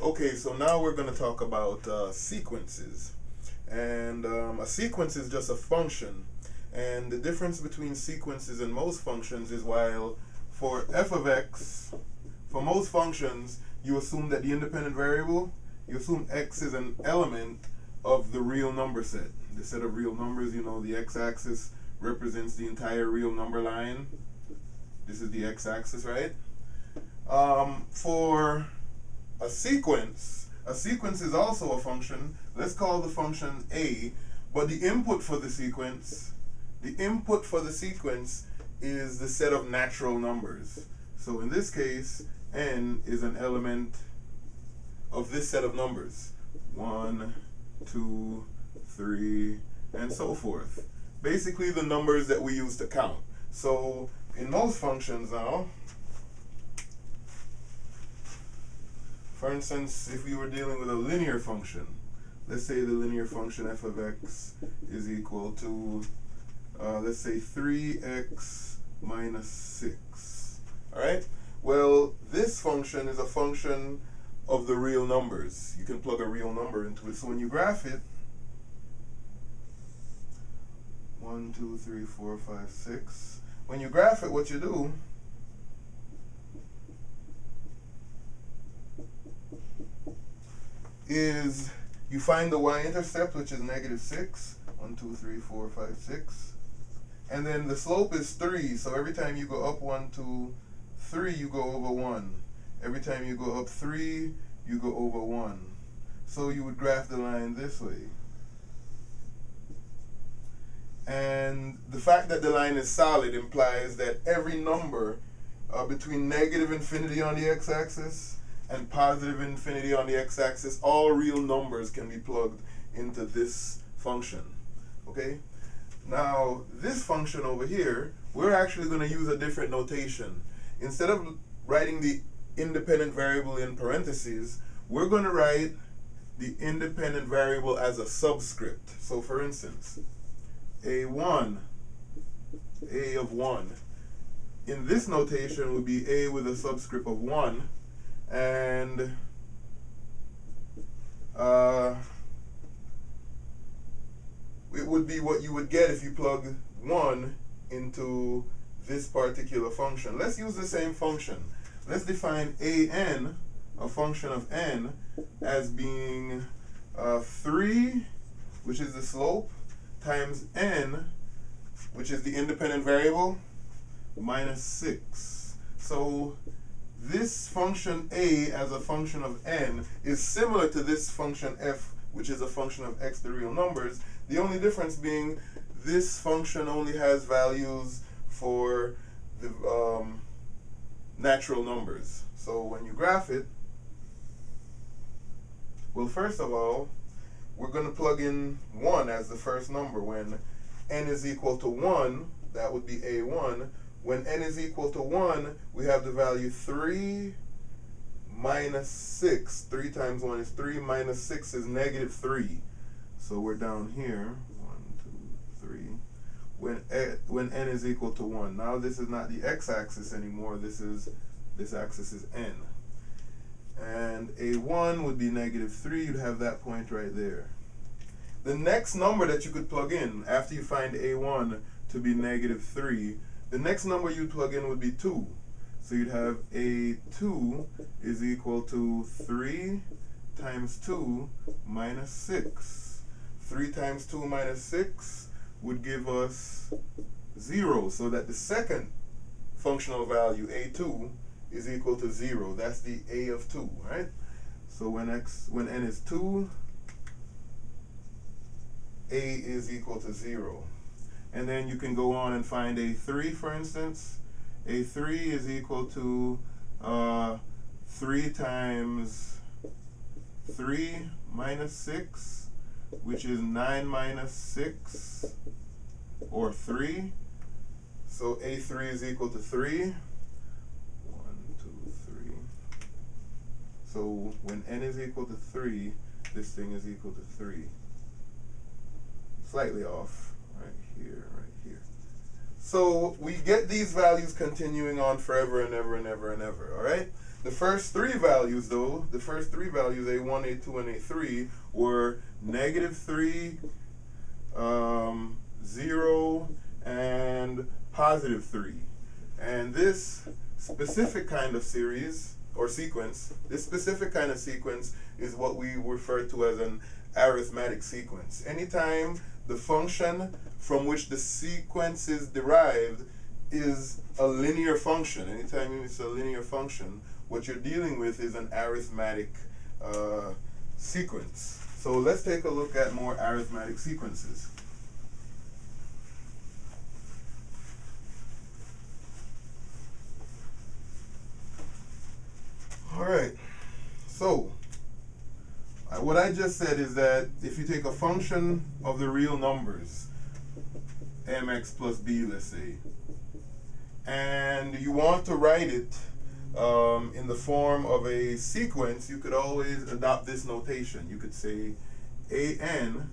Okay, so now we're going to talk about sequences. And a sequence is just a function. And the difference between sequences and most functions is while for f of x, for most functions, you assume that the independent variable, you assume x is an element of the real number set. The set of real numbers, you know, the x-axis represents the entire real number line. This is the x-axis, right? For a sequence is also a function. Let's call the function a, but the input for the sequence is the set of natural numbers. So in this case, n is an element of this set of numbers. 1, 2, 3, and so forth. Basically the numbers that we use to count. So in most functions now, for instance, if we were dealing with a linear function, let's say the linear function f of x is equal to, let's say 3x minus 6. Alright? Well, this function is a function of the real numbers. You can plug a real number into it. So when you graph it, 1, 2, 3, 4, 5, 6. When you graph it, what you do is you find the y-intercept, which is negative 6. 1, 2, 3, 4, 5, 6. And then the slope is 3. So every time you go up 1, 2, 3, you go over 1. Every time you go up 3, you go over 1. So you would graph the line this way. And the fact that the line is solid implies that every number between negative infinity on the x-axis and positive infinity on the x-axis, all real numbers can be plugged into this function. Okay? Now, this function over here, we're actually going to use a different notation. Instead of writing the independent variable in parentheses, we're going to write the independent variable as a subscript. So for instance, a1, a of 1. In this notation would be a with a subscript of 1, and it would be what you would get if you plug 1 into this particular function. Let's use the same function. Let's define an, a function of n, as being 3, which is the slope, times n, which is the independent variable, minus 6. So this function a as a function of n is similar to this function f, which is a function of x, the real numbers. The only difference being this function only has values for the natural numbers. So when you graph it, well, first of all, we're going to plug in 1 as the first number. When n is equal to 1, that would be a1. When n is equal to 1, we have the value 3 minus 6. 3 times 1 is 3, minus 6 is negative 3. So we're down here, 1, 2, 3. When n is equal to 1. Now this is not the x-axis anymore, this axis is n. And a1 would be negative 3, you'd have that point right there. The next number that you could plug in, after you find a1 to be negative 3, the next number you'd plug in would be 2. So you'd have a2 is equal to 3 times 2 minus 6. 3 times 2 minus 6 would give us 0, so that the second functional value, a2, is equal to 0. That's the a of 2, right? So when n is 2, a is equal to 0. And then you can go on and find a3, for instance. a3 is equal to 3 times 3 minus 6, which is 9 minus 6, or 3. So a3 is equal to 3. 1, 2, 3. So when n is equal to 3, this thing is equal to 3. Slightly off, right here, right here. So we get these values continuing on forever and ever and ever and ever, all right? The first three values, though, the first three values, A1, A2, and A3, were -3, 0, and +3. And this specific kind of series, or sequence, this specific kind of sequence is what we refer to as an arithmetic sequence. Anytime the function from which the sequence is derived is a linear function, anytime it's a linear function, what you're dealing with is an arithmetic sequence. So let's take a look at more arithmetic sequences. All right, so what I just said is that if you take a function of the real numbers, mx plus b, let's say, and you want to write it in the form of a sequence, you could always adopt this notation. You could say an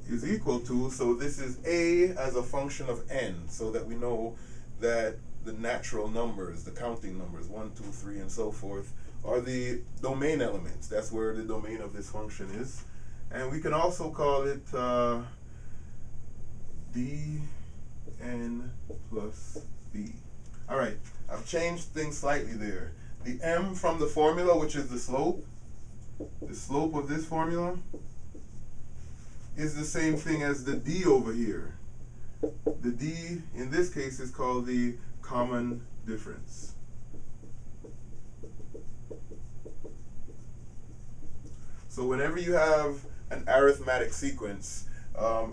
is equal to, so this is a as a function of n, so that we know that the natural numbers, the counting numbers, 1, 2, 3, and so forth, are the domain elements. That's where the domain of this function is. And we can also call it dn plus b. All right, I've changed things slightly there. The m from the formula, which is the slope of this formula, is the same thing as the d over here. The d, in this case, is called the common difference. So whenever you have an arithmetic sequence,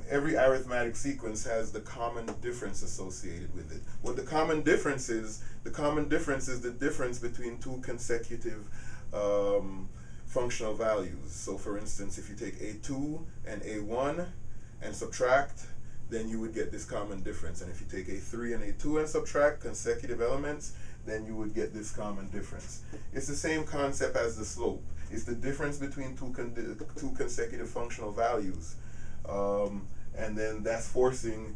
every arithmetic sequence has the common difference associated with it. What the common difference is the difference between two consecutive functional values. So for instance, if you take A2 and A1 and subtract, then you would get this common difference. And if you take A3 and A2 and subtract consecutive elements, then you would get this common difference. It's the same concept as the slope. It's the difference between two consecutive functional values. And then that's forcing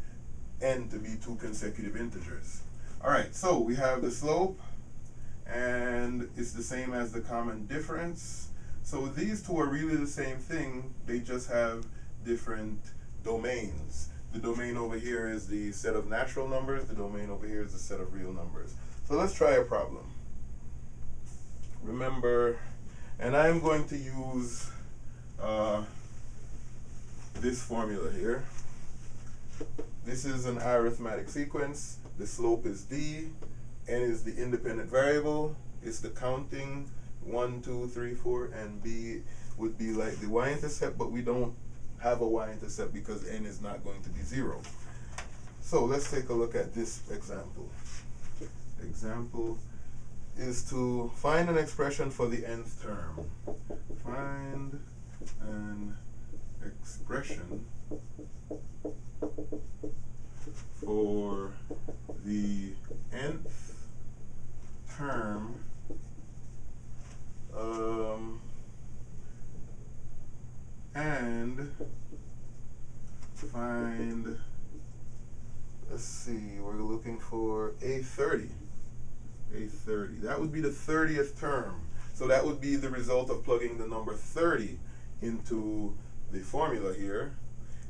n to be two consecutive integers. All right, so we have the slope, and it's the same as the common difference. So these two are really the same thing. They just have different domains. The domain over here is the set of natural numbers. The domain over here is the set of real numbers. So let's try a problem. Remember, and I'm going to use this formula here. This is an arithmetic sequence. The slope is d. N is the independent variable. It's the counting 1, 2, 3, 4, and b would be like the y-intercept, but we don't have a y-intercept because n is not going to be 0. So let's take a look at this example. Example is to find an expression for the nth term. Find an expression for the nth term and find, let's see, we're looking for A30. A30. That would be the 30th term. So that would be the result of plugging the number 30 into the formula here.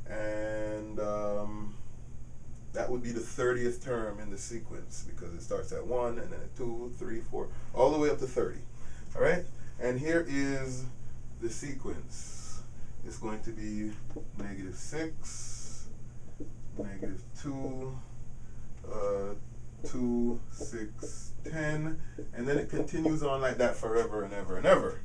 And that would be the 30th term in the sequence because it starts at 1 and then at 2, 3, 4, all the way up to 30. All right? And here is the sequence. It's going to be -6, -2, 2, 6, 10, and then it continues on like that forever and ever and ever.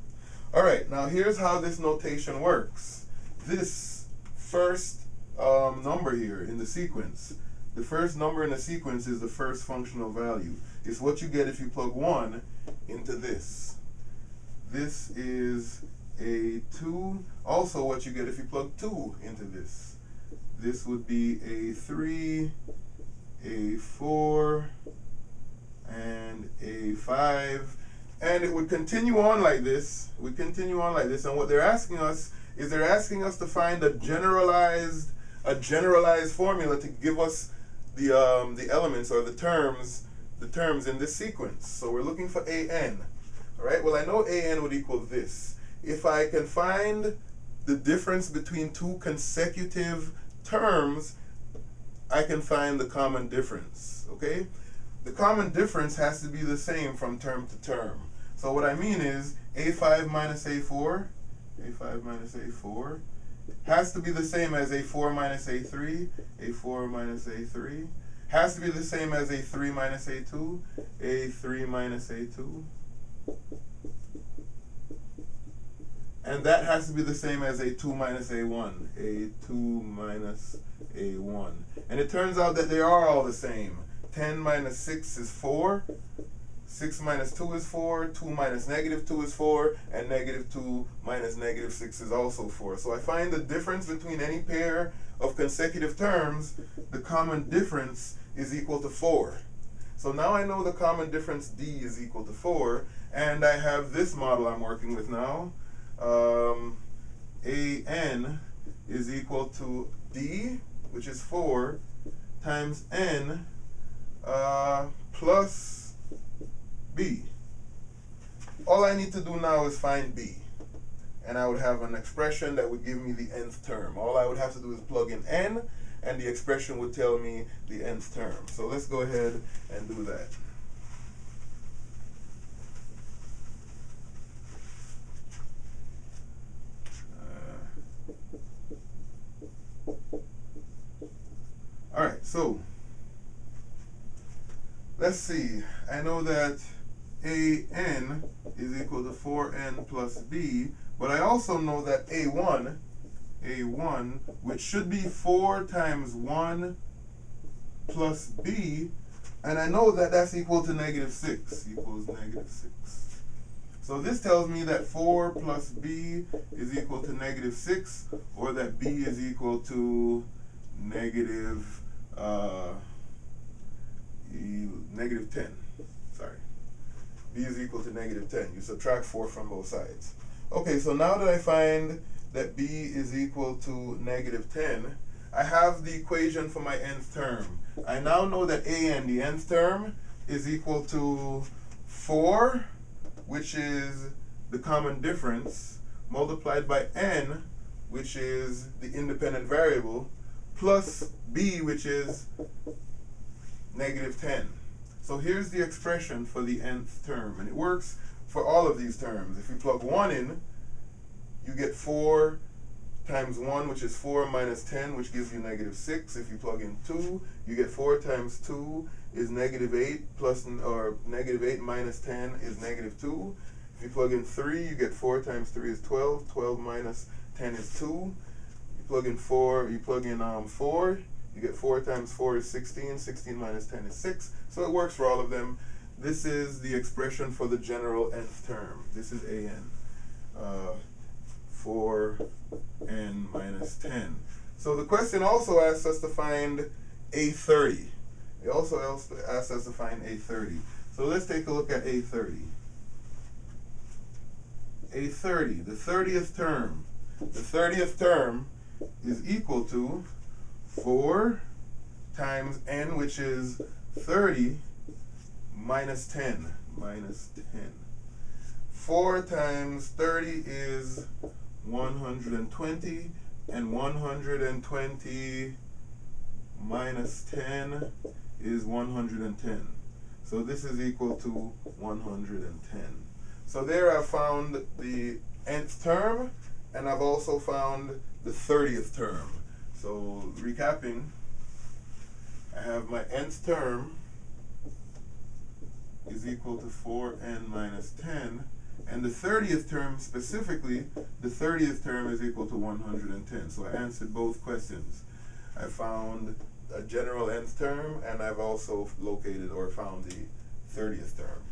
All right, now here's how this notation works. This first number here in the sequence, the first number in the sequence is the first functional value. It's what you get if you plug 1 into this. This is A2. Also what you get if you plug 2 into this. This would be A3, A4, and A5. And it would continue on like this. It would continue on like this. And what they're asking us is they're asking us to find a generalized formula to give us the elements or the terms in this sequence. So we're looking for an. Alright, well I know an would equal this. If I can find the difference between two consecutive terms, I can find the common difference, okay? The common difference has to be the same from term to term. So what I mean is a5 minus a4, a5 minus a4, has to be the same as a4 minus a3, a4 minus a3, has to be the same as a3 minus a2, a3 minus a2, and that has to be the same as a2 minus a1, a2 minus a1. And it turns out that they are all the same. 10 minus 6 is 4, 6 minus 2 is 4, 2 minus negative 2 is 4, and negative 2 minus negative 6 is also 4. So I find the difference between any pair of consecutive terms, the common difference is equal to 4. So now I know the common difference d is equal to 4, and I have this model I'm working with now. An is equal to d, which is 4, times n plus b. All I need to do now is find b, and I would have an expression that would give me the nth term. All I would have to do is plug in n, and the expression would tell me the nth term. So let's go ahead and do that. Alright, so let's see. I know that an is equal to 4n plus b, but I also know that a1, which should be 4 times 1 plus b, and I know that that's equal to negative 6, equals negative 6. So this tells me that 4 plus b is equal to negative 6, or that b is equal to negative negative 10. Sorry. B is equal to negative 10. You subtract 4 from both sides. Okay, so now that I find that b is equal to negative 10, I have the equation for my nth term. I now know that an, the nth term, is equal to 4, which is the common difference, multiplied by n, which is the independent variable, plus b, which is negative 10. So here's the expression for the nth term, and it works for all of these terms. If you plug 1 in, you get 4 times 1, which is 4 minus 10, which gives you negative 6. If you plug in 2, you get 4 times 2 is negative 8, plus, or negative 8 minus 10 is negative 2. If you plug in 3, you get 4 times 3 is 12. 12 minus 10 is 2. You plug in 4, you get 4 times 4 is 16. 16 minus 10 is 6. So it works for all of them. This is the expression for the general nth term. This is an. 4n minus 10. So the question also asks us to find a30. It also asks us to find a30. So let's take a look at a30. A30, the 30th term. The 30th term is equal to 4 times n, which is 30, minus 10. Minus 10. 4 times 30 is 120, and 120 minus 10 is 110. So this is equal to 110. So there I've found the nth term, and I've also found the 30th term. So recapping, I have my nth term is equal to 4n minus 10, and the 30th term specifically, the 30th term is equal to 110. So I answered both questions. I found a general nth term, and I've also located or found the 30th term.